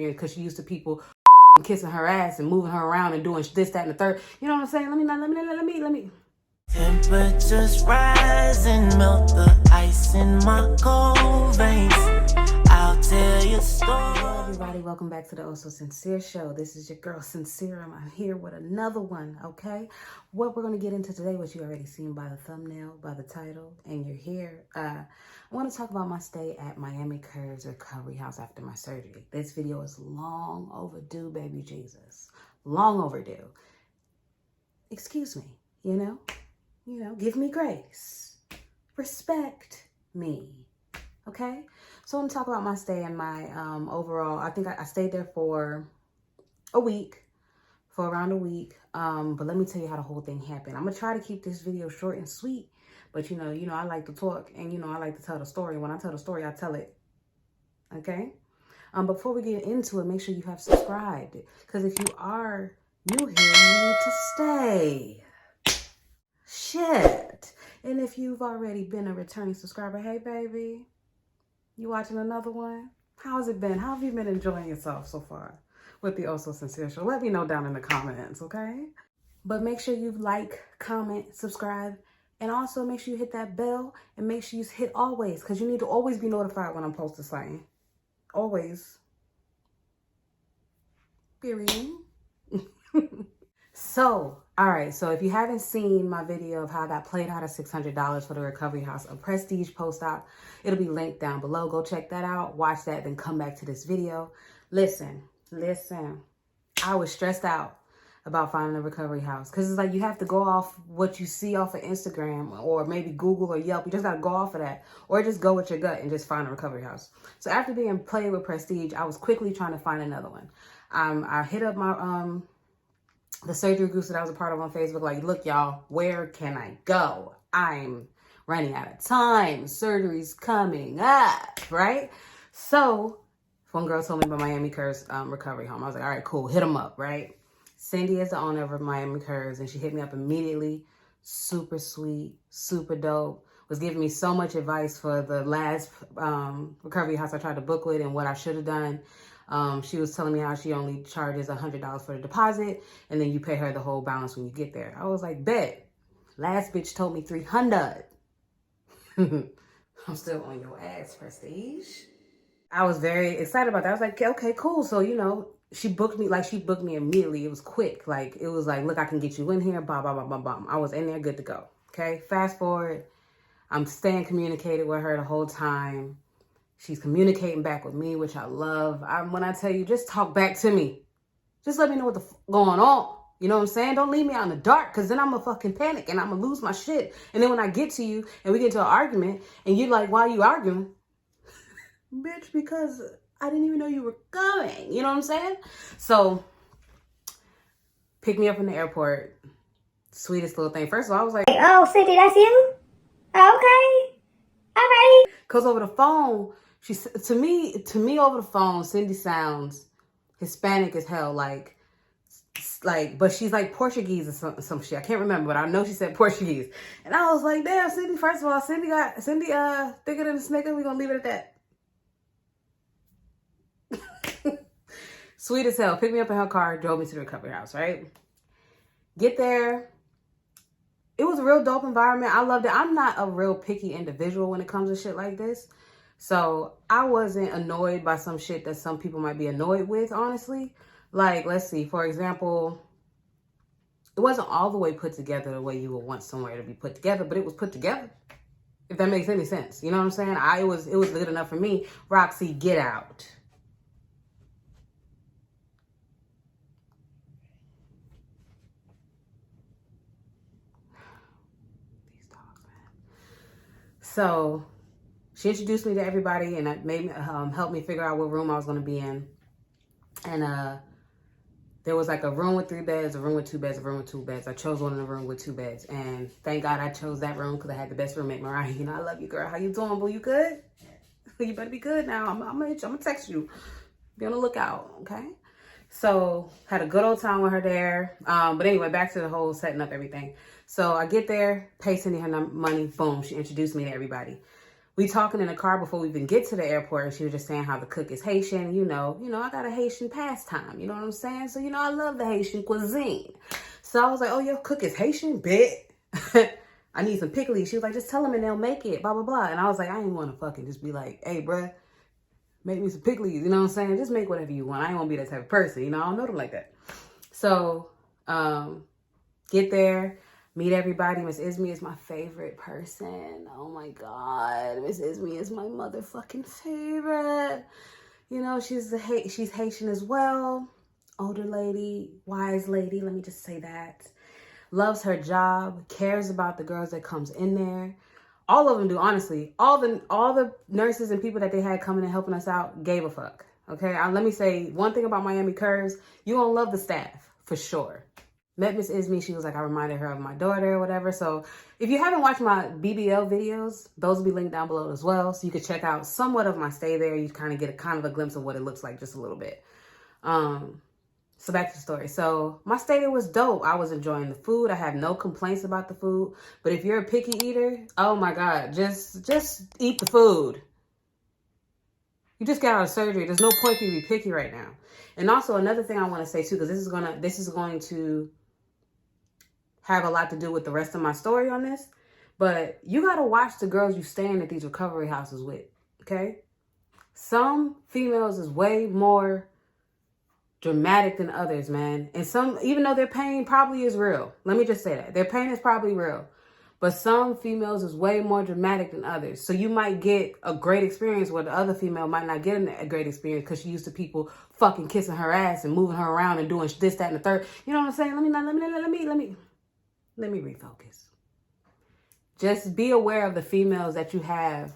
because she used to people kissing her ass and moving her around and doing this, that, and the third. You know what I'm saying? Let me. Temperatures rise and melt the ice in my cold veins. I'll tell you a story. Hello everybody, welcome back to the Also Sincere Show. This is your girl Censire. I'm here with another one, okay? What we're going to get into today, what you already seen by the thumbnail, by the title, and you're here. I want to talk about my stay at Miami Curves Recovery House after my surgery. This video is long overdue, baby Jesus. Long overdue. Excuse me, you know, give me grace. Respect me. Okay? So I'm going to talk about my stay and my overall. I think I stayed there for around a week. But let me tell you how the whole thing happened. I'm going to try to keep this video short and sweet. But, you know, I like to talk and, I like to tell the story. When I tell the story, I tell it. Okay? Before we get into it, make sure you have subscribed. Because if you are new here, you need to stay. Shit. And if you've already been a returning subscriber, hey, baby. You watching another one? How's it been? How have you been enjoying yourself so far with the Also Sincere Show? Let me know down in the comments, okay? But make sure you like, comment, subscribe, and also make sure you hit that bell and make sure you hit always, because you need to always be notified when I'm posting something. Always. Period. So, all right. So if you haven't seen my video of how I got played out of $600 for the recovery house, a prestige post-op, it'll be linked down below. Go check that out. Watch that, then come back to this video. Listen. I was stressed out about finding a recovery house because it's like you have to go off what you see off of Instagram or maybe Google or Yelp. You just got to go off of that or just go with your gut and just find a recovery house. So after being played with prestige, I was quickly trying to find another one. I hit up my the surgery groups that I was a part of on Facebook, like, look, y'all, where can I go? I'm running out of time. Surgery's coming up, right? So one girl told me about Miami Curves recovery home. I was like, all right, cool. Hit them up, right? Cindy is the owner of Miami Curves, and she hit me up immediately. Super sweet, super dope. Was giving me so much advice for the last recovery house I tried to book with and what I should have done. She was telling me how she only charges $100 for the deposit, and then you pay her the whole balance when you get there. I was like, bet. Last bitch told me $300. I'm still on your ass, Prestige. I was very excited about that. I was like, okay, cool. So, she booked me immediately. It was quick. Like, it was like, look, I can get you in here. Blah, blah, blah, blah, blah. I was in there good to go. Okay. Fast forward. I'm staying communicated with her the whole time. She's communicating back with me, which I love. When I tell you, just talk back to me. Just let me know what the going on. You know what I'm saying? Don't leave me out in the dark, because then I'm going to fucking panic and I'm going to lose my shit. And then when I get to you and we get into an argument and you're like, why are you arguing? Bitch, because I didn't even know you were coming. You know what I'm saying? So, pick me up in the airport. Sweetest little thing. First of all, I was like, oh, Cindy, that's you? Okay. All right. Because over the phone, to me over the phone, Cindy sounds Hispanic as hell, like, but she's like Portuguese or some shit. I can't remember, but I know she said Portuguese. And I was like, damn, Cindy, first of all, Cindy thicker than a snicker. We're gonna leave it at that. Sweet as hell. Picked me up in her car, drove me to the recovery house, right? Get there. It was a real dope environment. I loved it. I'm not a real picky individual when it comes to shit like this. So I wasn't annoyed by some shit that some people might be annoyed with, honestly. Like, let's see, for example, it wasn't all the way put together the way you would want somewhere to be put together, but it was put together. If that makes any sense. You know what I'm saying? It was good enough for me. Roxy, get out. So she introduced me to everybody, and that made me helped me figure out what room I was going to be in. And there was like a room with 3 beds, a room with 2 beds, a room with 2 beds. I chose one in the room with 2 beds, and thank God I chose that room because I had the best roommate, Mariah. I love you, girl. How you doing, boo? You good? You better be good now. I'm gonna text you. Be on the lookout, okay? So had a good old time with her there. But anyway, back to the whole setting up everything. So I get there, pay Cindy her money, boom, she introduced me to everybody. We talking in the car before we even get to the airport, and she was just saying how the cook is Haitian. You know, I got a Haitian pastime. You know what I'm saying? So, I love the Haitian cuisine. So I was like, oh, your cook is Haitian? Bet. I need some pickles. She was like, just tell them and they'll make it, blah, blah, blah. And I was like, I didn't want to fucking just be like, hey, bruh, make me some pickles. You know what I'm saying? Just make whatever you want. I ain't want to be that type of person. I don't know them like that. So get there. Meet everybody. Miss Isme is my favorite person. Oh my God. Miss Isme is my motherfucking favorite. She's Haitian as well. Older lady, wise lady. Let me just say that. Loves her job. Cares about the girls that comes in there. All of them do, honestly. All the nurses and people that they had coming and helping us out gave a fuck. Okay? Let me say one thing about Miami Curves. You gonna love the staff, for sure. Met Miss Isme, she was like, I reminded her of my daughter or whatever. So if you haven't watched my BBL videos, those will be linked down below as well. So you can check out somewhat of my stay there. You kind of get a glimpse of what it looks like just a little bit. So back to the story. So my stay there was dope. I was enjoying the food. I have no complaints about the food. But if you're a picky eater, oh my God, just eat the food. You just got out of surgery. There's no point for you to be picky right now. And also another thing I want to say too, because this is going to have a lot to do with the rest of my story on this, but you got to watch the girls you staying at these recovery houses with, okay? Some females is way more dramatic than others, man. And some, even though their pain probably is real, let me just say that. Their pain is probably real, but some females is way more dramatic than others. So you might get a great experience where the other female might not get a great experience because she used to people fucking kissing her ass and moving her around and doing this, that, and the third. You know what I'm saying? Let me refocus. Just be aware of the females that you have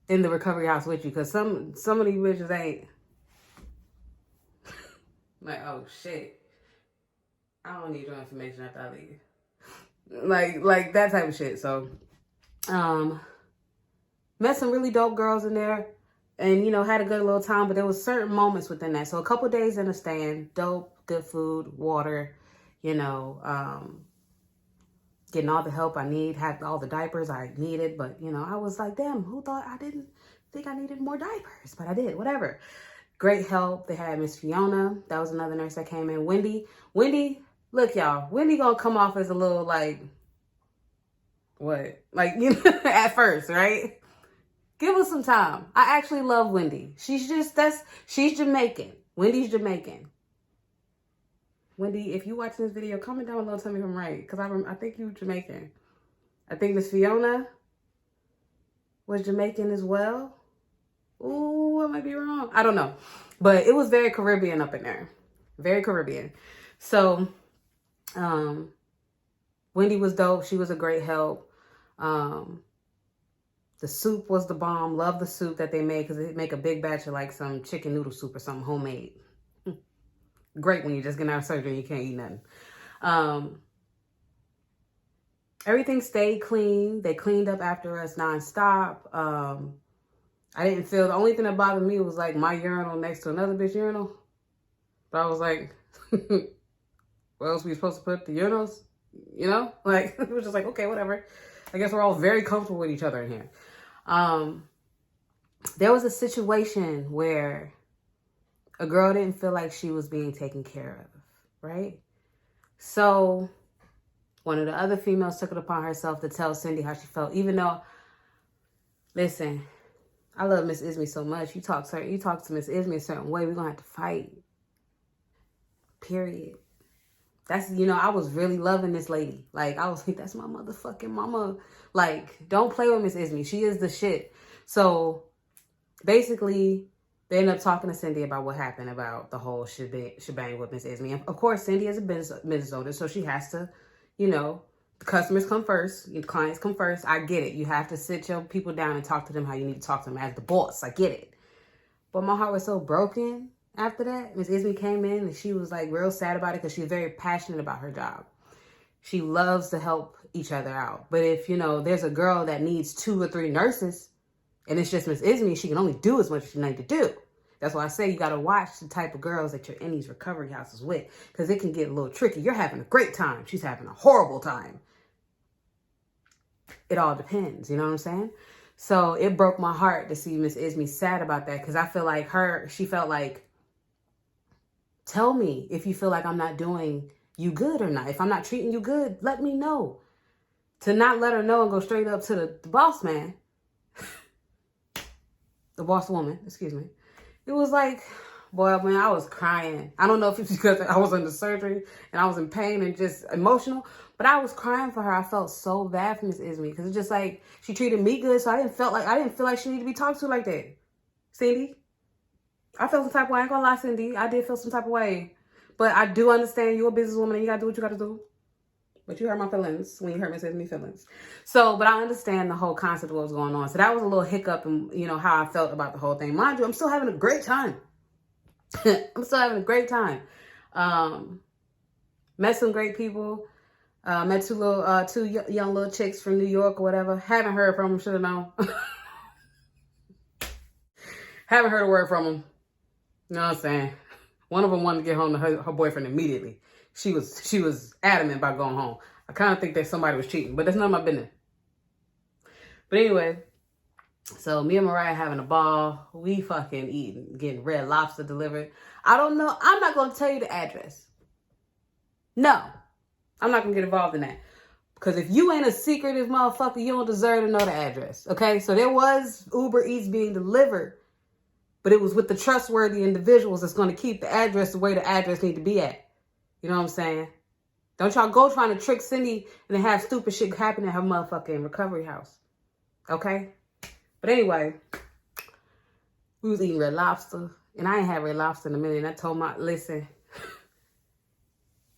in the recovery house with you, because some of these bitches ain't like, oh shit, I don't need your information after I leave. Like that type of shit. So met some really dope girls in there and had a good little time, but there was certain moments within that. So a couple days in the stand, dope, good food, water, getting all the help I need, had all the diapers I needed. But, I was like, damn, who thought I didn't think I needed more diapers? But I did, whatever. Great help. They had Miss Fiona. That was another nurse that came in. Wendy, look, y'all. Wendy gonna come off as a little like, what? Like, at first, right? Give us some time. I actually love Wendy. She's Jamaican. Wendy's Jamaican. Wendy, if you watching this video, comment down below, tell me if I'm right. Because I think you're Jamaican. I think Miss Fiona was Jamaican as well. Ooh, I might be wrong. I don't know. But it was very Caribbean up in there. Very Caribbean. So, Wendy was dope. She was a great help. The soup was the bomb. Love the soup that they made because they make a big batch of like some chicken noodle soup or something homemade. Great when you're just getting out of surgery and you can't eat nothing. Everything stayed clean. They cleaned up after us nonstop. I didn't feel, the only thing that bothered me was like my urinal next to another bitch urinal. But I was like, where else we supposed to put the urinals? Like, it was just like, okay, whatever. I guess we're all very comfortable with each other in here. There was a situation where a girl didn't feel like she was being taken care of, right? So one of the other females took it upon herself to tell Cindy how she felt, even though, listen, I love Miss Isme so much. You talk to Miss Isme a certain way, we're going to have to fight. Period. That's, I was really loving this lady. Like, I was like, that's my motherfucking mama. Like, don't play with Miss Isme. She is the shit. So basically, they ended up talking to Cindy about what happened about the whole shebang with Miss Isme. And of course, Cindy is a business owner, so she has to, the customers come first, the clients come first. I get it. You have to sit your people down and talk to them how you need to talk to them as the boss. I get it. But my heart was so broken after that. Miss Isme came in and she was like real sad about it because she's very passionate about her job. She loves to help each other out. But if, there's a girl that needs 2 or 3 nurses, and it's just Miss Isme, she can only do as much as she needs to do. That's why I say you got to watch the type of girls that you're in these recovery houses with, because it can get a little tricky. You're having a great time. She's having a horrible time. It all depends. You know what I'm saying? So it broke my heart to see Miss Isme sad about that, because I feel like she felt like, tell me if you feel like I'm not doing you good or not. If I'm not treating you good, let me know. To not let her know and go straight up to the boss man, the boss woman, excuse me. It was like, boy, man, I was crying. I don't know if it's because I was under surgery and I was in pain and just emotional, but I was crying for her. I felt so bad for Miss Isme, because it's just like, she treated me good, so I didn't feel like she needed to be talked to like that. Cindy, I felt some type of way. I ain't gonna lie, Cindy. I did feel some type of way. But I do understand you're a businesswoman and you gotta do what you gotta do. But you hurt my feelings when you hurt Miss Isme's feelings. So, but I understand the whole concept of what was going on. So that was a little hiccup in, how I felt about the whole thing. Mind you, I'm still having a great time. I'm still having a great time. Met some great people. Met two young little chicks from New York or whatever. Haven't heard from them, should have known. Haven't heard a word from them. You know what I'm saying? One of them wanted to get home to her boyfriend immediately. She was adamant about going home. I kind of think that somebody was cheating, but that's none of my business. But anyway, so me and Mariah having a ball. We fucking eating, getting Red Lobster delivered. I don't know. I'm not going to tell you the address. No, I'm not going to get involved in that. Because if you ain't a secretive motherfucker, you don't deserve to know the address. Okay? So there was Uber Eats being delivered, but it was with the trustworthy individuals that's going to keep the address the way the address need to be at. You know what I'm saying? Don't y'all go trying to trick Cindy and then have stupid shit happen at her motherfucking recovery house. Okay? But anyway, we was eating Red Lobster. And I ain't had Red Lobster in a minute. And I told listen,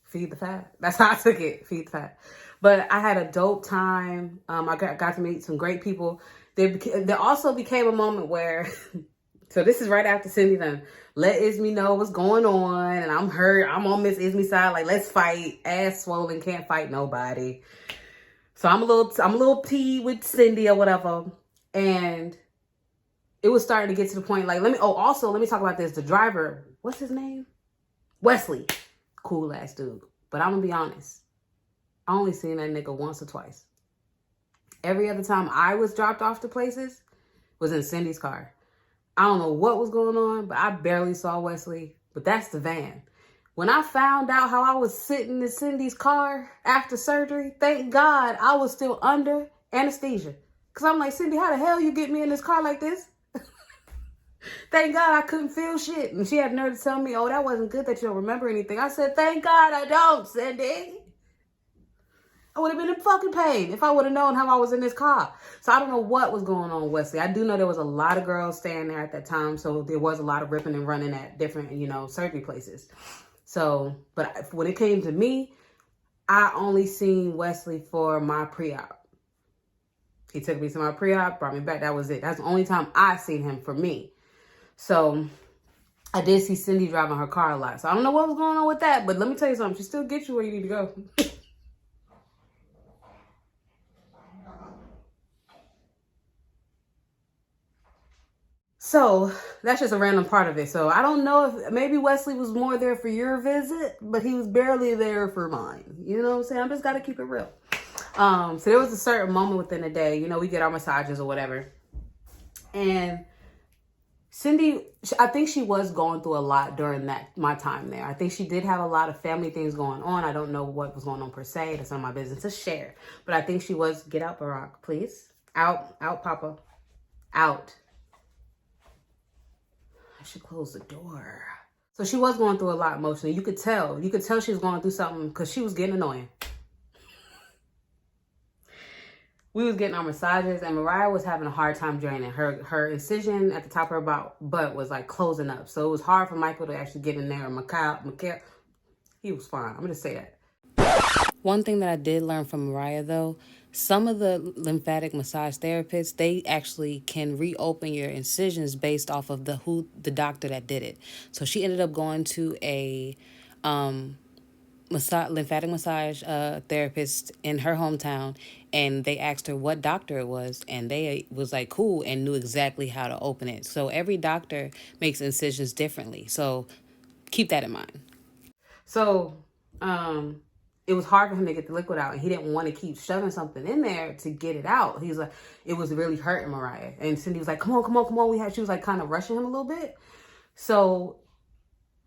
feed the fat. That's how I took it. Feed the fat. But I had a dope time. I got to meet some great people. There also became a moment where... So this is right after Cindy done let Isme know what's going on. And I'm hurt. I'm on Miss Isme's side. Like, let's fight. Ass swollen. Can't fight nobody. So I'm a little pee with Cindy or whatever. And it was starting to get to the point. Like, let me talk about this. The driver, what's his name? Wesley. Cool ass dude. But I'm going to be honest. I only seen that nigga once or twice. Every other time I was dropped off to places was in Cindy's car. I don't know what was going on, but I barely saw Wesley. But that's the van. When I found out how I was sitting in Cindy's car after surgery, thank God I was still under anesthesia. Because I'm like, Cindy, how the hell you get me in this car like this? Thank God I couldn't feel shit. And she had nerve to tell me, oh, that wasn't good that you don't remember anything. I said, thank God I don't, Cindy. I would have been in fucking pain if I would have known how I was in this car. So I don't know what was going on with Wesley. I do know there was a lot of girls staying there at that time. So there was a lot of ripping and running at different, surgery places. So, but when it came to me, I only seen Wesley for my pre-op. He took me to my pre-op, brought me back. That was it. That's the only time I seen him for me. So I did see Cindy driving her car a lot. So I don't know what was going on with that. But let me tell you something. She still gets you where you need to go. So that's just a random part of it. So I don't know if maybe Wesley was more there for your visit, but he was barely there for mine. You know what I'm saying? I just got to keep it real. So there was a certain moment within the day, we get our massages or whatever. And Cindy, I think she was going through a lot during my time there. I think she did have a lot of family things going on. I don't know what was going on per se. That's none of my business to share. But I think she was, get out, Barack, please. Out, Papa. Out. I should close the door. So she was going through a lot emotionally. You could tell she was going through something because she was getting annoying. We was getting our massages and Mariah was having a hard time draining. Her incision at the top of her butt was like closing up. So it was hard for Michael to actually get in there. Mikhail, he was fine. I'm going to say that. One thing that I did learn from Mariah though, some of the lymphatic massage therapists, they actually can reopen your incisions based off of the doctor that did it. So she ended up going to a lymphatic massage therapist in her hometown, and they asked her what doctor it was, and they was like cool and knew exactly how to open it. So every doctor makes incisions differently. So keep that in mind. So it was hard for him to get the liquid out, and he didn't want to keep shoving something in there to get it out. He's like, it was really hurting Mariah. And Cindy was like, come on, come on, come on. She was like kind of rushing him a little bit. So,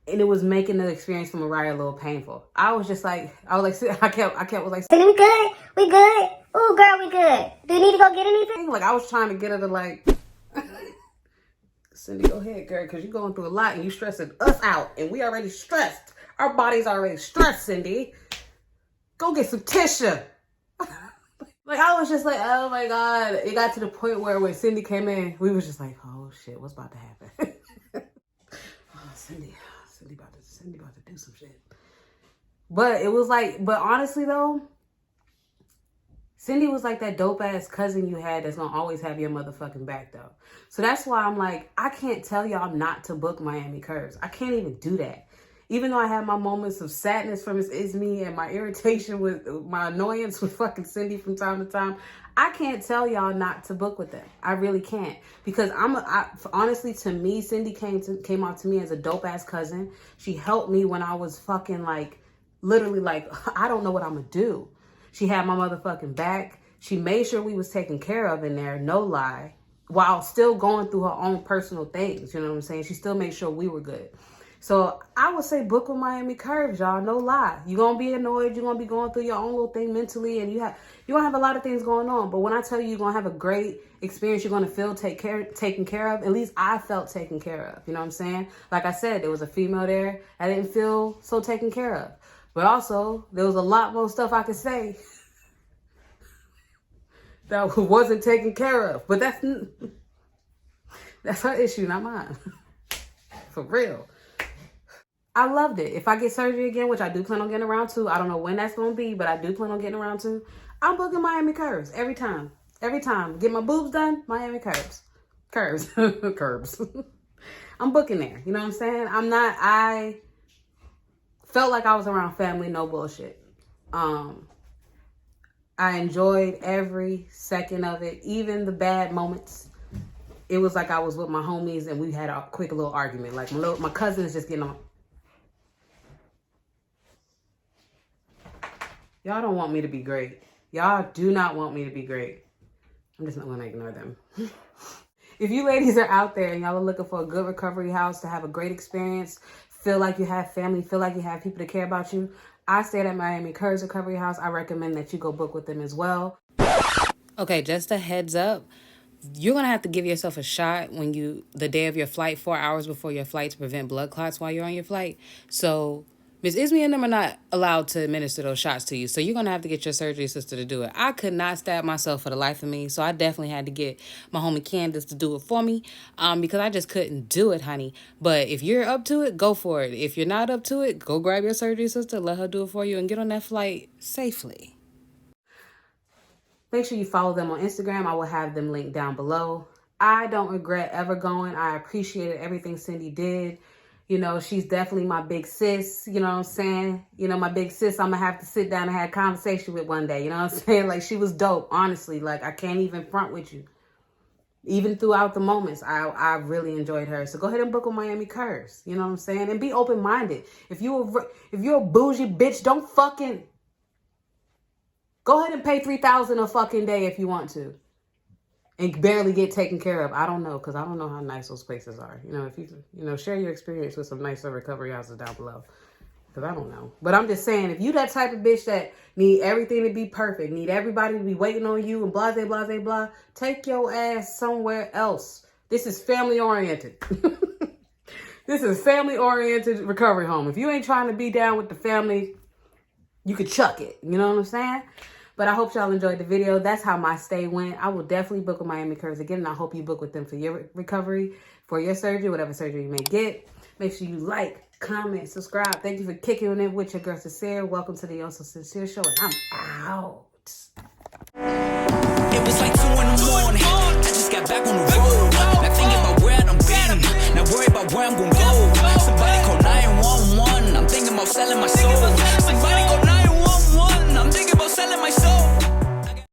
and it was making the experience for Mariah a little painful. I was like, I kept was like, Cindy, we good? We good? Ooh, girl, we good. Do you need to go get anything? like, I was trying to get her to like, Cindy, go ahead, girl, because you're going through a lot and you stressing us out, and we already stressed. Our body's already stressed, Cindy. Go get some tissue. Like, I was just like, oh my God. It got to the point where when Cindy came in, we was just like, oh shit, what's about to happen? Cindy about to do some shit. But it was like, but honestly though, Cindy was like that dope ass cousin you had that's gonna always have your motherfucking back though. So that's why I'm like, I can't tell y'all not to book Miami Curves. I can't even do that. Even though I had my moments of sadness from Miss Isme and my irritation with my annoyance with fucking Cindy from time to time, I can't tell y'all not to book with them. I really can't, because honestly, to me, Cindy came out to me as a dope ass cousin. She helped me when I was fucking like, literally like, I don't know what I'm gonna do. She had my motherfucking back. She made sure we was taken care of in there, no lie, while still going through her own personal things. You know what I'm saying? She still made sure we were good. So I would say book with Miami Curves, y'all. No lie. You're going to be annoyed. You're going to be going through your own little thing mentally. And you're going to have a lot of things going on. But when I tell you you're going to have a great experience, you're going to feel taken care of. At least I felt taken care of. You know what I'm saying? Like I said, there was a female there. I didn't feel so taken care of. But also, there was a lot more stuff I could say that wasn't taken care of. But that's her issue, not mine. For real. I loved it. If I get surgery again, which I do plan on getting around to, I don't know when that's going to be, but I do plan on getting around to, I'm booking Miami Curves every time. Every time. Get my boobs done, Miami Curves. Curves. Curves. I'm booking there. You know what I'm saying? I felt like I was around family, no bullshit. I enjoyed every second of it, even the bad moments. It was like I was with my homies and we had a quick little argument. Like my cousin is just getting on. Y'all don't want me to be great. Y'all do not want me to be great. I'm just not going to ignore them. If you ladies are out there and y'all are looking for a good recovery house to have a great experience, feel like you have family, feel like you have people to care about you, I stayed at Miami Curves Recovery House. I recommend that you go book with them as well. Okay, just a heads up. You're going to have to give yourself a shot the day of your flight, 4 hours before your flight, to prevent blood clots while you're on your flight. So Ms. Isme and them are not allowed to administer those shots to you. So you're going to have to get your surgery sister to do it. I could not stab myself for the life of me. So I definitely had to get my homie Candace to do it for me because I just couldn't do it, honey. But if you're up to it, go for it. If you're not up to it, go grab your surgery sister, let her do it for you, and get on that flight safely. Make sure you follow them on Instagram. I will have them linked down below. I don't regret ever going. I appreciated everything Cindy did. You know, she's definitely my big sis. You know what I'm saying? You know, my big sis, I'm going to have to sit down and have a conversation with one day. You know what I'm saying? Like, she was dope, honestly. Like, I can't even front with you. Even throughout the moments, I really enjoyed her. So go ahead and book with Miami Curves. You know what I'm saying? And be open-minded. If you're a bougie bitch, don't fucking... Go ahead and pay $3,000 a fucking day if you want to. And barely get taken care of. I don't know, because I don't know how nice those places are. You know, if you share your experience with some nicer recovery houses down below. Because I don't know. But I'm just saying, if you that type of bitch that need everything to be perfect, need everybody to be waiting on you and blah, blah, blah, blah, take your ass somewhere else. This is family-oriented. This is family-oriented recovery home. If you ain't trying to be down with the family, you could chuck it. You know what I'm saying? But I hope y'all enjoyed the video. That's how my stay went. I will definitely book with Miami Curves again. And I hope you book with them for your recovery, for your surgery, whatever surgery you may get. Make sure you like, comment, subscribe. Thank you for kicking it with your girl Censire. Welcome to the Also Sincere Show. And I'm out. It was like 2 in the morning. I just got back on the road. Not thinking about where I'm been. Not worried about where I'm gonna go. Somebody call 911. I'm thinking about selling my